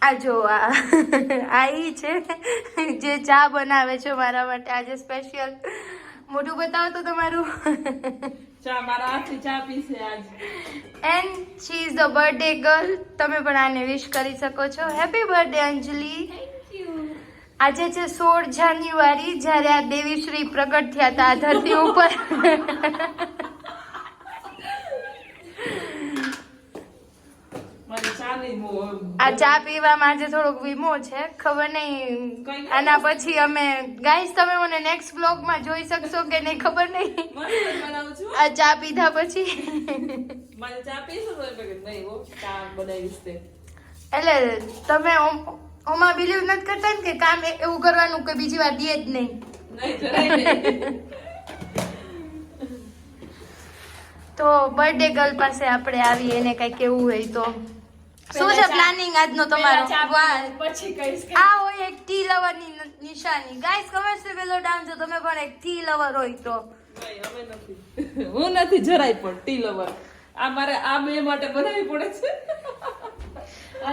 આ જો આ ઈ છે જે ચા બનાવે છે મારા માટે આજે સ્પેશિયલ. મોઢું બતાવો તો તમારું. ચા મારા હાથની ચા પીશે આજ. And she is the birthday girl. તમે પણ આને વિશ કરી શકો છો. Happy birthday Anjali. આજે છે 16 જાન્યુઆરી, જ્યારે આ દેવીશ્રી પ્રગટ થયા હતા આ ધરતી ઉપર. આ ચા પીવામાં આજે થોડોક વીમો છે, ખબર નહીં આના પછી અમે ગાઈસ તમે મને નેક્સ્ટ બ્લોગમાં જોઈ શકશો કે નહીં ખબર નહીં. આ ચા પીધા પછી એટલે તમે ઓમાં બિલીવ નથી કરતા ને કે કામ એવું કરવાનું કે બીજી વાર દે જ નહીં. તો બર્થડે ગર્લ પાસે આપણે આવી, એને કઈ કેવું હોય તો શું છે પ્લાનિંગ આજનો તમારો? પછી કહીશ કે આ હોય એક ટી લવર ની નિશાની. ગાઈસ કમેન્ટ સે બેલો ડાઉન જો તમે પણ એક ટી લવર હોય તો. નહીં, અમે નથી. હું નથી જરાય પણ ટી લવર. આ મારે આ બે માટે બનાવવી પડે છે.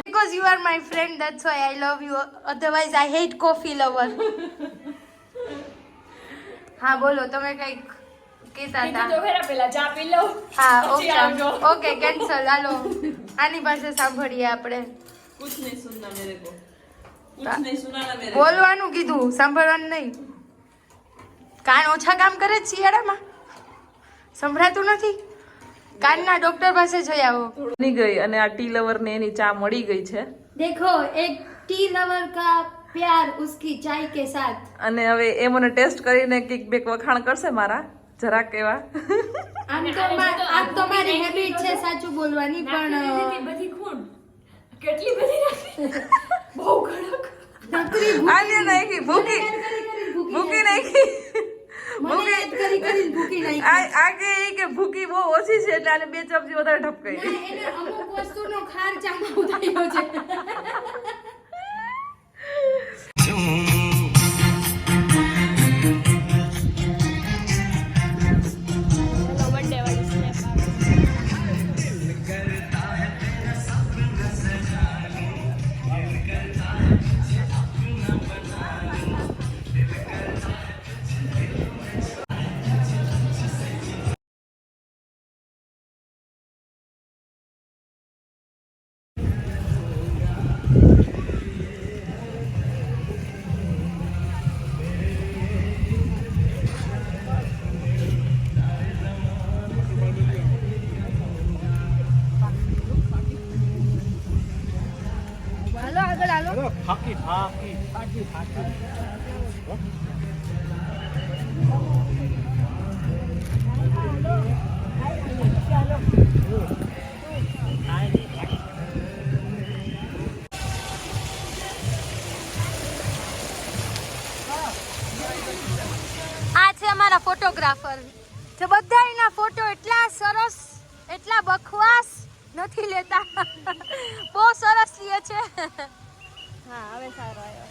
Because you are my friend, that's why I love you. Otherwise I hate coffee lover. હા બોલો, તમે કઈક કહેતા હતા. તો ફેરા પેલા ચા પી લો. હા પછી ઓકે આવજો. Okay cancel. હાલો આની પાસે સાંભળીએ આપણે. कुछ नहीं सुनना मेरे को. कुछ नहीं सुनाना मेरे को. બોલવાનું કીધું, સાંભળવાનું નહીં. કાન ઓછા કામ કરે છે શિયાળામાં, સંભળાતું નથી. કાનના ડોક્ટર પાસે જઈ આવો. બની ગઈ અને આ ટી લવર ને એની ચા મળી ગઈ છે. देखो एक टी लवर का प्यार उसकी चाय के साथ. અને હવે એ મને ટેસ્ટ કરીને કિક બેક વખાણ કરશે મારા જરાક એવા. આમ તો મારી હેબિટ છે સાચું બોલવાની, પણ બધી ખૂણ કેટલી બધી નાખી. બહુ કડક. આને નાખી ભૂકી નાખી આગે કે ભૂકી બહુ ઓછી છે એટલે આને 2 ચમચી વધારે ઢપકાઈ. એને અમુક વસ્તુનો ખાર ચામડું ઉતાર્યો છે. આ છે અમારા ફોટોગ્રાફર, જે બધા એના ફોટો એટલા સરસ, એટલા બકવાસ નથી લેતા, બહુ સરસ લે છે. હા હવે સારો આવ્યો.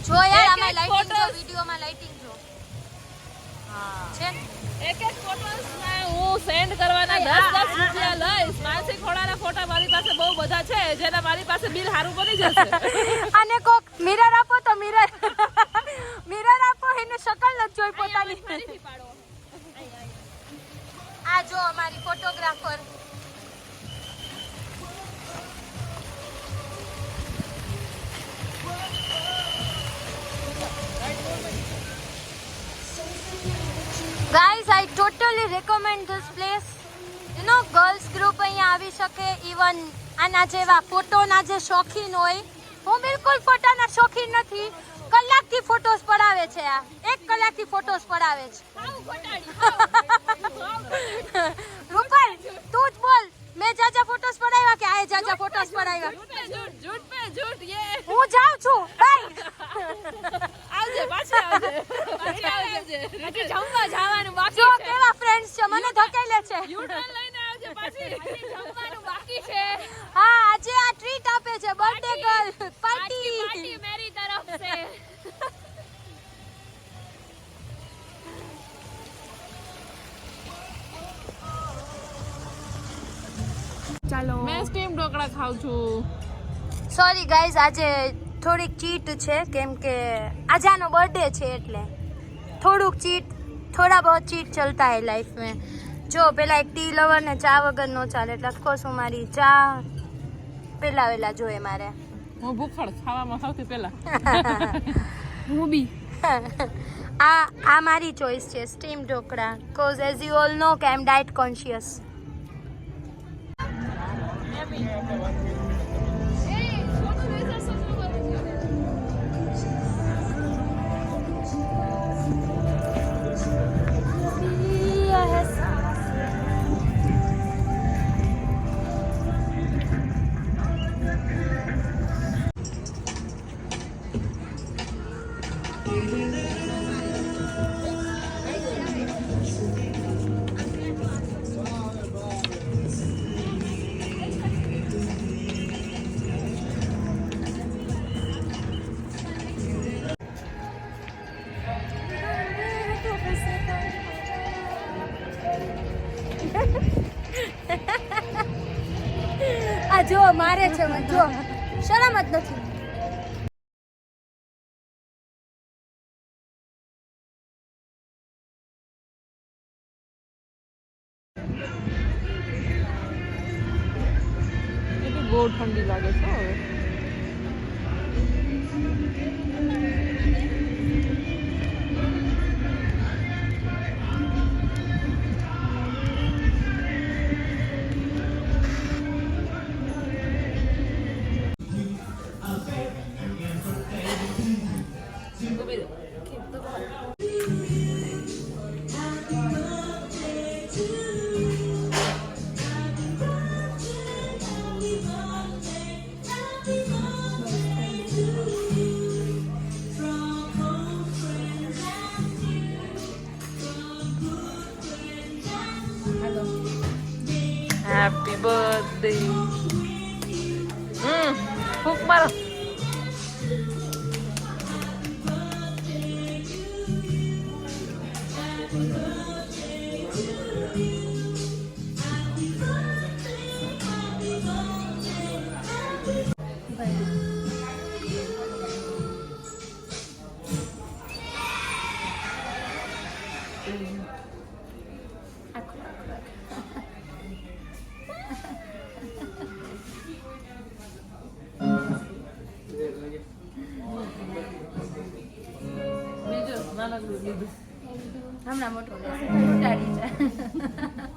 જો યાર આમાં લાઇટિંગ જો, વિડિયોમાં લાઇટિંગ જો. હા છે એક ફોટોસ હું સેન્ડ કરવાના 10 રૂપિયા લઈશ. માનસી ખોડાના ફોટા મારી પાસે બહુ બધા છે, જેના મારી પાસે બિલ સારું બની જશે. અને કોક મિરર આપો તો મિરર આપો, એને શકલ ન જોઈ પોતાની. આ જો અમારી photographer. Guys, I totally recommend this place. You know, girls group અહીંયા આવી શકે. ઇવન આના જેવા ફોટોના જે શોખીન હોય. હું બિલકુલ ફોટાના શોખીન નથી. કલાકથી ફોટોસ પડાવે છે. આ 1 કલાકથી ફોટોસ પડાવે છે. રૂપલ તું જ બોલ, મેં જાજા ફોટોસ પડાવ્યા કે આએ જાજા ફોટોસ પડાવ્યા? झूठ पे झूठ ये. હું જાઉં છું. બાય. આવજે પાછી આવજે. હજી જમવા જવાનું બાકી જો છે. કેવા ફ્રેન્ડ્સ છે, મને ધકેલે છે. યુટર્ન લઈને આવજે પાછી. હજી જમવાનું બાકી છે. હા આજે આ ટ્રીટ આપે છે બર્થડે ગર્લ પાર્ટી. પાર્ટી મેરી તરફ છે. હાલો મેં સ્ટીમ ઢોકળા ખાઉં છું. સોરી ગાઈઝ, આજે થોડીક ચીટ છે કેમ કે આજે આનો બર્થડે છે એટલે થોડુંક ચીટ, થોડા બહુ ચીટ ચલતા હે લાઈફ में. જો પેલા એક ટી લવર ને ચા વગર નો ચાલે એટલે ઓફકોર્સ હું મારી ચા પેલા વેલા જોઈએ મારે. હું ભૂખડ ખાવામાં સૌથી પહેલા. હું બી આ મારી ચોઈસ છે steam dhokla, cause as you all know કે આઈ એમ ડાયટ કોન્શિયસ. આ જો મારે છે મને, જો શરમ જ નથી. એ તો બહુ ઠંડી લાગે છે હવે. Happy birthday. ફૂક મારો. હમણાં મોટું લેશે, મોટાડી છે.